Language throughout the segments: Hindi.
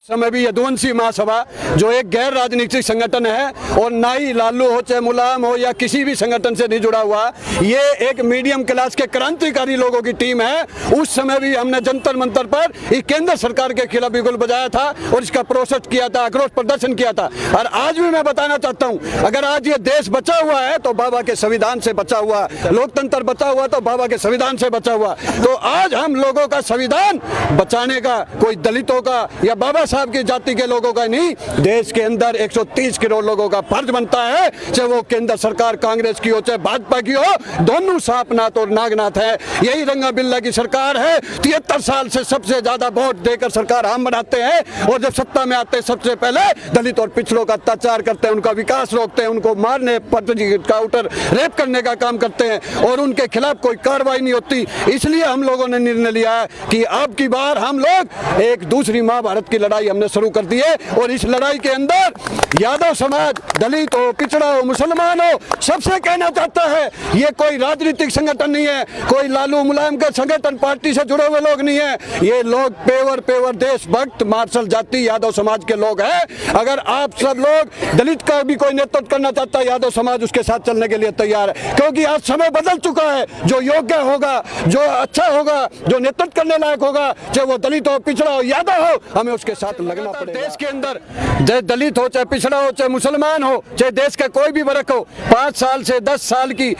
समय भी यदुवंशी महासभा जो एक गैर राजनीतिक संगठन है और ना ही लालू हो चाहे मुलायम हो या किसी भी संगठन से नहीं जुड़ा हुआ, ये एक मीडियम क्लास के क्रांतिकारी लोगों की टीम है। उस समय भी हमने जंतर मंतर पर केंद्र सरकार के खिलाफ बिगुल बजाया था और इसका प्रोटेस्ट किया था, आक्रोश प्रदर्शन किया था। और आज भी मैं बताना चाहता हूँ, अगर आज ये देश बचा हुआ है तो बाबा के संविधान से बचा हुआ, लोकतंत्र बचा हुआ तो बाबा के संविधान से बचा हुआ। तो आज हम लोगों का संविधान बचाने का कोई दलितों का या बाबा साहब की जाति के लोगों का नहीं, देश के अंदर 130 करोड़ लोगों का फर्ज बनता है, चाहे वो केंद्र सरकार कांग्रेस की हो चाहे भाजपा की हो, दोनों सांपनाथ और नागनाथ है। यही रंगा बिल्ला की सरकार है। 73 साल से सबसे ज्यादा वोट देकर सरकार हम बनाते हैं और जब सत्ता में आते हैं सबसे पहले दलित और पिछड़ों का अत्याचार करते हैं, उनका विकास रोकते हैं, उनको मारने काउंटर रेप करने का काम करते हैं और उनके खिलाफ कोई कार्रवाई नहीं होती। इसलिए हम लोगों ने निर्णय लिया है कि अब की बार हम लोग एक दूसरी महाभारत की लड़ाई हमने शुरू कर दी है और इस लड़ाई के अंदर यादव समाज, दलित हो, पिछड़ा हो, मुसलमान हो, सबसे कहना चाहता है ये कोई राजनीतिक संगठन नहीं है, कोई लालू मुलायम का संगठन पार्टी से जुड़े हुए लोग नहीं है। ये लोग पेवर देशभक्त मार्शल जाति यादव समाज के लोग हैं। अगर आप सब लोग दलित का भी कोई नेतृत्व करना चाहता है, यादव समाज उसके साथ चलने के लिए तैयार है, क्योंकि आज समय बदल चुका है। जो योग्य होगा, जो अच्छा होगा, जो नेतृत्व करने लायक होगा, चाहे वो दलित हो, पिछड़ा हो, यादव हो, हमें उसके साथ लगना पड़ेगा। देश के अंदर चाहे दलित हो, चाहे पिछड़ा हो, चाहे मुसलमान हो, चाहे देश का कोई भी वर्ग हो, 5 साल से 10 साल की,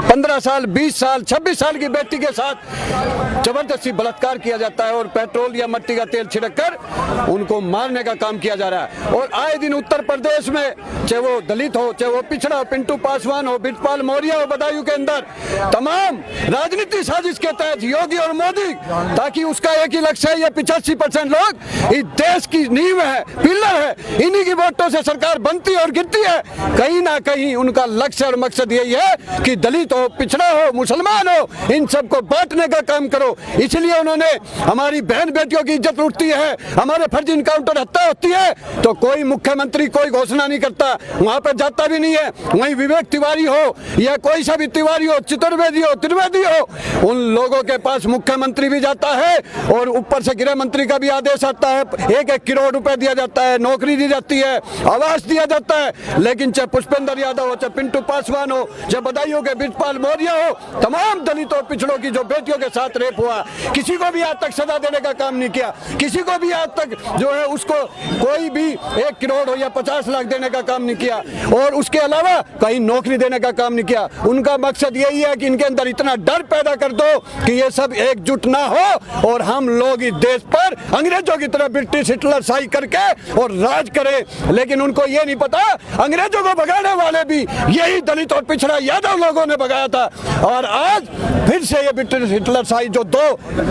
15 साल, 20 साल, 26 साल की बेटी के साथ जबरदस्ती बलात्कार किया जाता है और पेट्रोल या मिट्टी का तेल छिड़क कर उनको मारने का काम किया जा रहा है। और आए दिन उत्तर प्रदेश में चाहे वो दलित हो, चाहे वो पिछड़ा हो, पिंटू पासवान हो, बिरजपाल मौर्य हो, बदायूं के अंदर तमाम राजनीति साजिश के तहत योगी और मोदी, ताकि उसका एक ही लक्ष्य है, ये 85% लोग इस देश की नींव है, पिलर है, इन्हीं की वोटों से सरकार बनती और गिरती है। कहीं ना कहीं उनका लक्ष्य और मकसद यही है कि दलित हो, पिछड़ा हो, मुसलमान हो, इन सबको बांटने का काम करो। इसलिए उन्होंने हमारी बहन बेटियों की इज्जत लूटती है, हमारे फर्जी इनकाउंटर हत्या होती है तो कोई मुख्यमंत्री कोई घोषणा नहीं करता, वहां पर जाता भी नहीं है। वहीं विवेक तिवारी हो या कोई सा भी तिवारी हो, चतुर्वेदी हो, त्रिवेदी हो, उन लोगों के पास मुख्यमंत्री भी जाता है और ऊपर से गृह मंत्री का भी आदेश आता है, 1-1 करोड़ रुपए दिया जाता है, नौकरी दी जाती है, आवास दिया जाता है। लेकिन चाहे पुष्पेंद्र यादव हो, चाहे पिंटू पासवान हो, चाहे बदायूं के बिरजपाल मौर्य हो, तमाम दलितों पिछड़ों की जो बेटियों के साथ रेप हुआ, किसी को भी आज तक सजा देने का काम नहीं किया, किसी को भी आज तक जो है उसको कोई भी 1 करोड़ हो या 50 लाख देने का काम नहीं किया और उसके अलावा कहीं नौकरी देने का काम नहीं किया। उनका मकसद यही है कि इनके अंदर इतना डर पैदा कर दो कि ये सब एकजुट ना हो और हम लोग इस देश पर अंग्रेजों की तरह ब्रिटिश हिटलर शाही करके और राज करें। लेकिन उनको ये नहीं पता अंग्रेजों को भगाने वाले भी यही दलित और पिछड़ा यादव लोगों ने भगाया था। और आज फिर से ये ब्रिटिश हिटलर शाही जो 2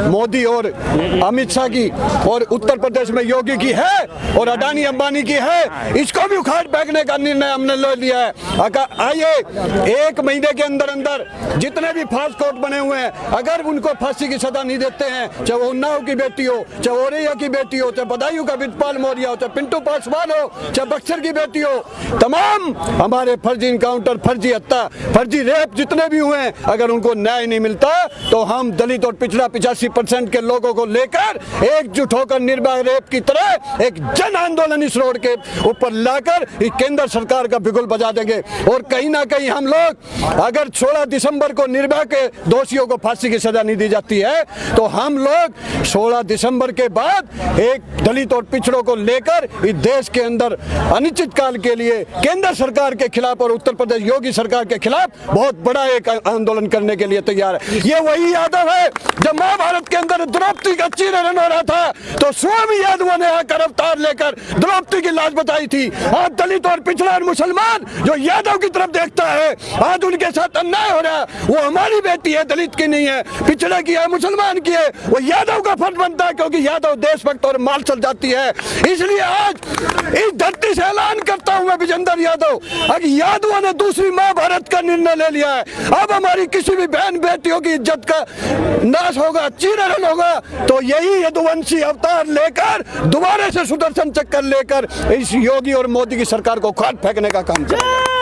मोदी और अमित शाह की और उत्तर प्रदेश में योगी की है और अडानी अंबानी की है, इसको भी उखाड़ फेंकने का निर्णय हमने ले लिया है। आइए 1 महीने के अंदर अंदर जितने भी फास्ट कोर्ट बने हुए हैं, अगर उनको फांसी की सजा नहीं देते हैं, चाहे वो उन्नाव की बेटी हो, चाहे औरैया की बेटी हो, चाहे बदायूं का बिरजपाल मौर्य हो, चाहे पिंटू पासवान हो, चाहे बक्सर की बेटी हो, तमाम हमारे फर्जी इनकाउंटर, फर्जी हत्या, फर्जी रेप जितने भी हुए हैं, अगर उनको न्याय नहीं मिलता तो हम दलित और पिछड़ा 85% के लोगों को लेकर एकजुट होकर निर्भया रेप की तरह एक जन आंदोलन इस रोड के ऊपर लाकर केंद्र सरकार का बिगुल बजा देंगे। और कहीं ना कहीं हम लोग अगर 16 दिसंबर को निर्भया के दोषियों को फांसी की सजा नहीं दी जाती है तो हम लोग 16 दिसंबर के बाद एक दलित और पिछड़ों को लेकर इस देश के अंदर अनिश्चित काल के लिए केंद्र सरकार के खिलाफ और उत्तर प्रदेश योगी सरकार के खिलाफ बहुत बड़ा एक आंदोलन करने के लिए तैयार है। ये वही यादव है जब महाभारत के अंदर द्रौपदी का चीरहरण हो रहा था तो स्वामी यादवों ने आकर अवतार लेकर द्रौपदी की लाश बचाई थी। आज दलित और पिछड़ा और मुसलमान जो यादव की तरफ देखता है, आज उनके साथ अन्याय हो रहा है। वो हमारी बेटी है, दलित की नहीं है, पिछड़ा की है, मुसलमान की है, वो यादव का फर्ज बनता है क्योंकि यादव देशभक्त और मार्शल जाति है। इसलिए आज इस धरती से ऐलान करता हूं मैं विजेंद्र यादव, अगर यादवों ने दूसरी महाभारत का निर्णय ले लिया है, अब हमारी किसी भी बहन बेटियों की इज्जत का नाश होगा, चीरहरण होगा तो यही यदुवंशी अवतार लेकर दोबारा से सुदर्शन चक्कर लेकर इस योगी और मोदी की सरकार को उखाड़ फेंकने का काम चलेगा।